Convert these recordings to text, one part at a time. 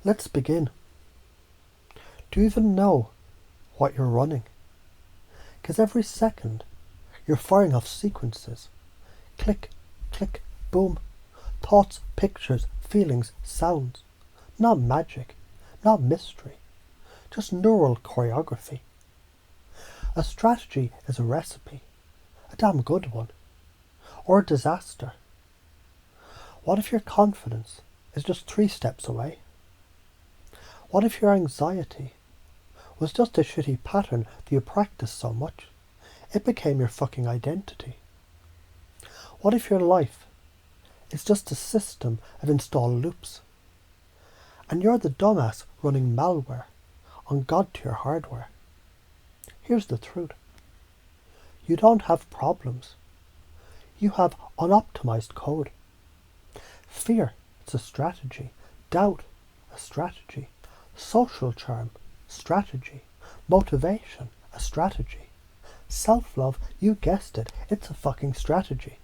Let's begin. Do you even know what you're running? Because every second you're firing off sequences. Click, click, boom. Thoughts, pictures, feelings, sounds. Not magic, not mystery. Just neural choreography. A strategy is a recipe. A damn good one. Or a disaster. What if your confidence is just 3 steps away? What if your anxiety was just a shitty pattern that you practiced so much, it became your fucking identity? What if your life is just a system of installed loops, and you're the dumbass running malware on God to your hardware? Here's the truth. You don't have problems. You have unoptimized code. Fear, it's a strategy. Doubt, a strategy. Social charm, strategy. Motivation, a strategy. Self-love, you guessed it, it's a fucking strategy.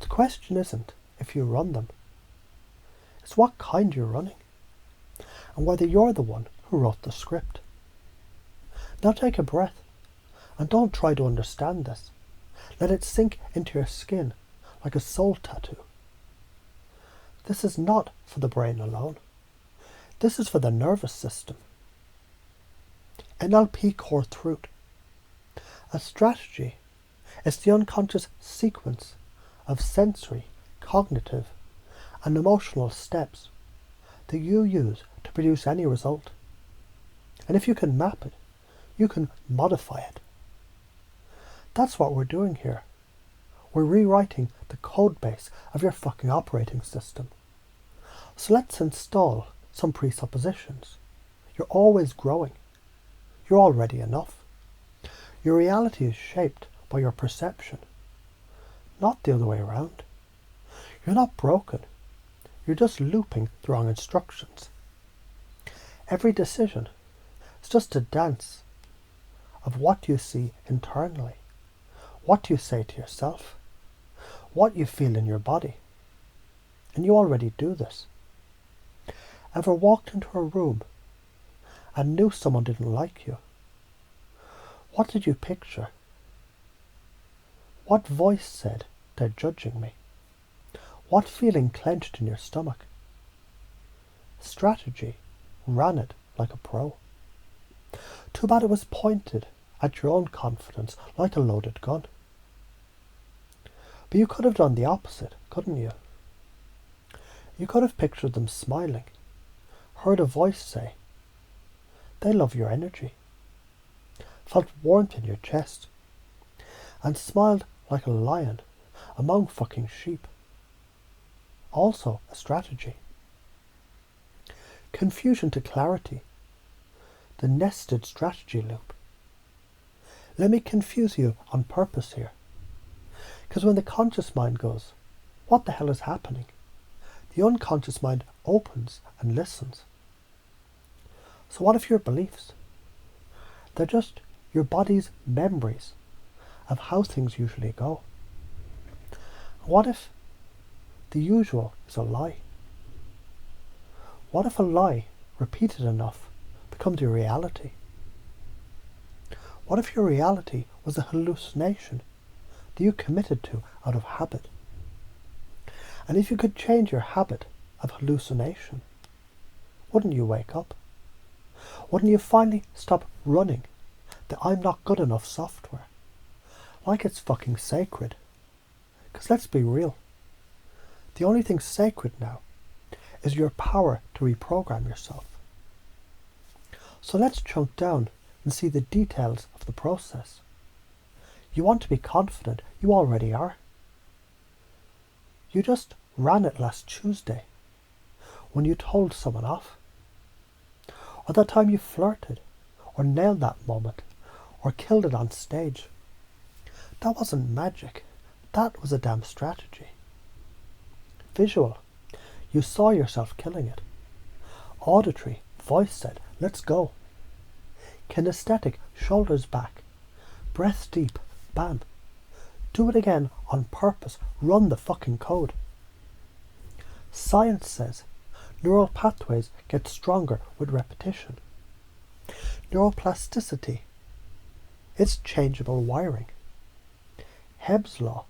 The question isn't if you run them. It's what kind you're running. And whether you're the one who wrote the script. Now take a breath. And don't try to understand this. Let it sink into your skin like a soul tattoo. This is not for the brain alone. This is for the nervous system. NLP core truth. A strategy is the unconscious sequence of sensory, cognitive, and emotional steps that you use to produce any result. And if you can map it, you can modify it. That's what we're doing here. We're rewriting the code base of your fucking operating system. So let's install some presuppositions. You're always growing. You're already enough. Your reality is shaped by your perception, not the other way around. You're not broken. You're just looping the wrong instructions. Every decision is just a dance of what you see internally, what you say to yourself, what you feel in your body. And you already do this. Ever walked into a room and knew someone didn't like you? What did you picture? What voice said, "They're judging me"? What feeling clenched in your stomach? Strategy ran it like a pro. Too bad it was pointed at your own confidence like a loaded gun. But you could have done the opposite, couldn't you? You could have pictured them smiling, heard a voice say, "They love your energy," felt warmth in your chest, and smiled like a lion among fucking sheep. Also a strategy. Confusion to clarity. The nested strategy loop. Let me confuse you on purpose here. Because when the conscious mind goes, "What the hell is happening?" the unconscious mind opens and listens. So what if your beliefs? They're just your body's memories of how things usually go. What if the usual is a lie? What if a lie repeated enough becomes your reality? What if your reality was a hallucination that you committed to out of habit? And if you could change your habit of hallucination, wouldn't you wake up? Wouldn't you finally stop running the "I'm not good enough" software? Like it's fucking sacred. Because let's be real. The only thing sacred now is your power to reprogram yourself. So let's chunk down and see the details of the process. You want to be confident, you already are. You just ran it last Tuesday when you told someone off. Or that time you flirted, or nailed that moment, or killed it on stage. That wasn't magic, that was a damn strategy. Visual, you saw yourself killing it. Auditory, voice said, "Let's go." Kinesthetic, shoulders back, breath deep, bam. Do it again on purpose, run the fucking code. Science says, Neural pathways get stronger with repetition. Neuroplasticity. It's changeable wiring. Hebb's law.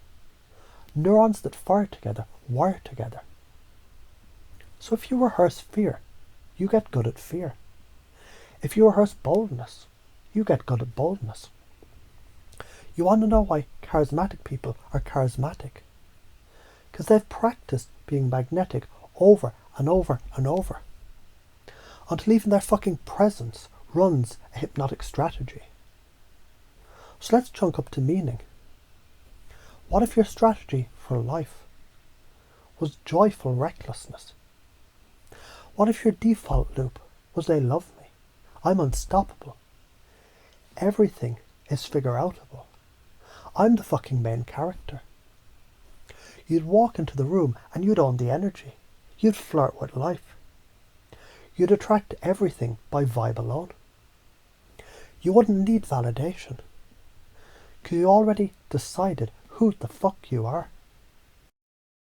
Neurons that fire together wire together. So if you rehearse fear, you get good at fear. If you rehearse boldness, you get good at boldness. You want to know why charismatic people are charismatic? Because they've practiced being magnetic over and over and over, until even their fucking presence runs a hypnotic strategy. So let's chunk up to meaning. What if your strategy for life was joyful recklessness? What if your default loop was they love me, I'm unstoppable, everything is figure-outable, I'm the fucking main character? You'd walk into the room and you'd own the energy. You'd flirt with life. You'd attract everything by vibe alone. You wouldn't need validation, because you already decided who the fuck you are.